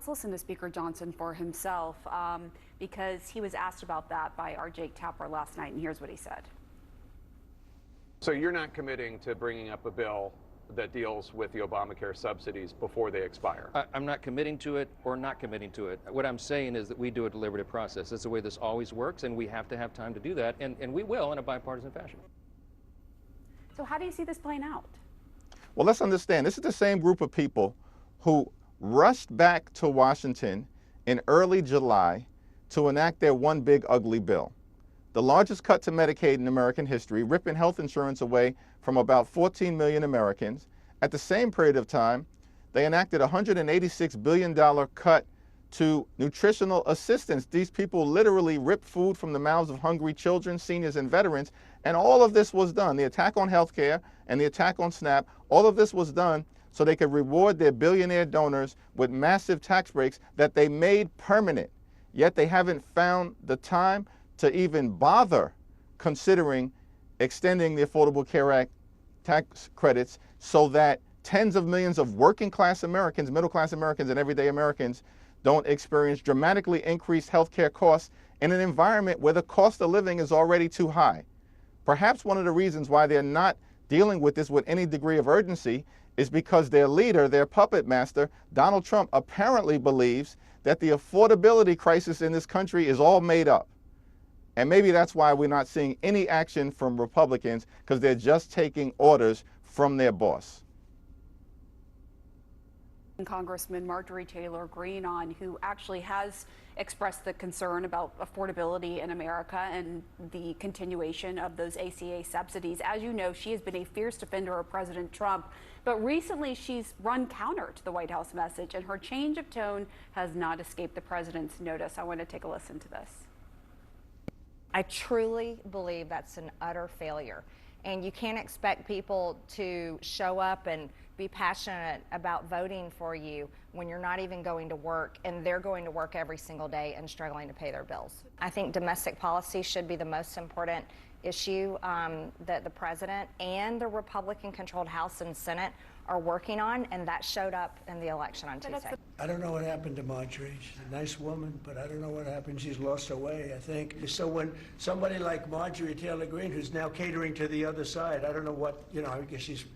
let's listen to Speaker Johnson for himself because he was asked about that by our Jake Tapper last night, and here's what he said. So you're not committing to bringing up a bill that deals with the Obamacare subsidies before they expire? I'm not committing to it or not committing to it. What I'm saying is that we do a deliberative process. That's the way this always works, and we have to have time to do that, and we will in a bipartisan fashion. So how do you see this playing out? Well, let's understand, this is the same group of people who rushed back to Washington in early July to enact their one big ugly bill. The largest cut to Medicaid in American history, ripping health insurance away from about 14 million Americans. At the same period of time, they enacted a $186 billion cut to nutritional assistance. These people literally ripped food from the mouths of hungry children, seniors, and veterans. And all of this was done, the attack on healthcare and the attack on SNAP, all of this was done so they could reward their billionaire donors with massive tax breaks that they made permanent. Yet they haven't found the time to even bother considering extending the Affordable Care Act tax credits so that tens of millions of working class Americans, middle class Americans, and everyday Americans don't experience dramatically increased healthcare costs in an environment where the cost of living is already too high. Perhaps one of the reasons why they're not dealing with this with any degree of urgency is because their leader, their puppet master, Donald Trump, apparently believes that the affordability crisis in this country is all made up. And maybe that's why we're not seeing any action from Republicans, because they're just taking orders from their boss. Congressman Marjorie Taylor Greene on, who actually has expressed the concern about affordability in America and the continuation of those ACA subsidies. As you know, she has been a fierce defender of President Trump, but recently she's run counter to the White House message, and her change of tone has not escaped the president's notice. I want to take a listen to this. I truly believe that's an utter failure. And you can't expect people to show up and be passionate about voting for you when you're not even going to work, and they're going to work every single day and struggling to pay their bills. I think domestic policy should be the most important issue that the president and the Republican-controlled House and Senate are working on, and that showed up in the election on Tuesday. I don't know what happened to Marjorie. She's a nice woman, but I don't know what happened. She's lost her way, I think. So when somebody like Marjorie Taylor Greene, who's now catering to the other side, I don't know what, I guess she's,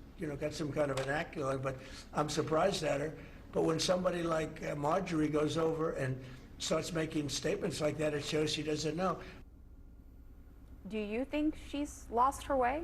got some kind of vernacular, but I'm surprised at her. But when somebody like Marjorie goes over and starts making statements like that, it shows she doesn't know. Do you think she's lost her way?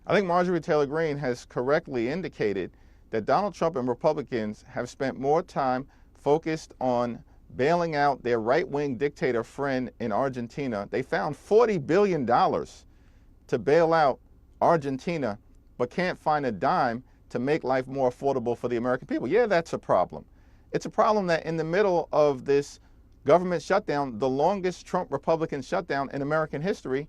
I think Marjorie Taylor Greene has correctly indicated that Donald Trump and Republicans have spent more time focused on bailing out their right-wing dictator friend in Argentina. They found $40 billion to bail out Argentina, but can't find a dime to make life more affordable for the American people. Yeah, that's a problem. It's a problem that in the middle of this government shutdown, the longest Trump Republican shutdown in American history,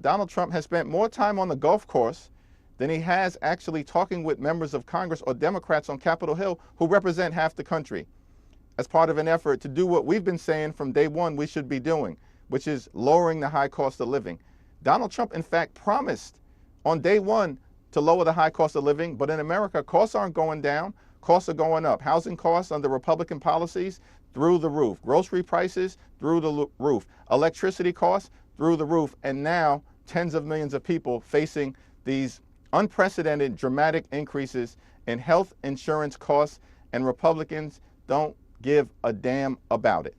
Donald Trump has spent more time on the golf course than he has actually talking with members of Congress or Democrats on Capitol Hill who represent half the country, as part of an effort to do what we've been saying from day one we should be doing, which is lowering the high cost of living. Donald Trump, in fact, promised on day one to lower the high cost of living, but in America, costs aren't going down, costs are going up. Housing costs under Republican policies, through the roof. Grocery prices, through the roof. Electricity costs, through the roof. And now, tens of millions of people facing these unprecedented, dramatic increases in health insurance costs, and Republicans don't give a damn about it.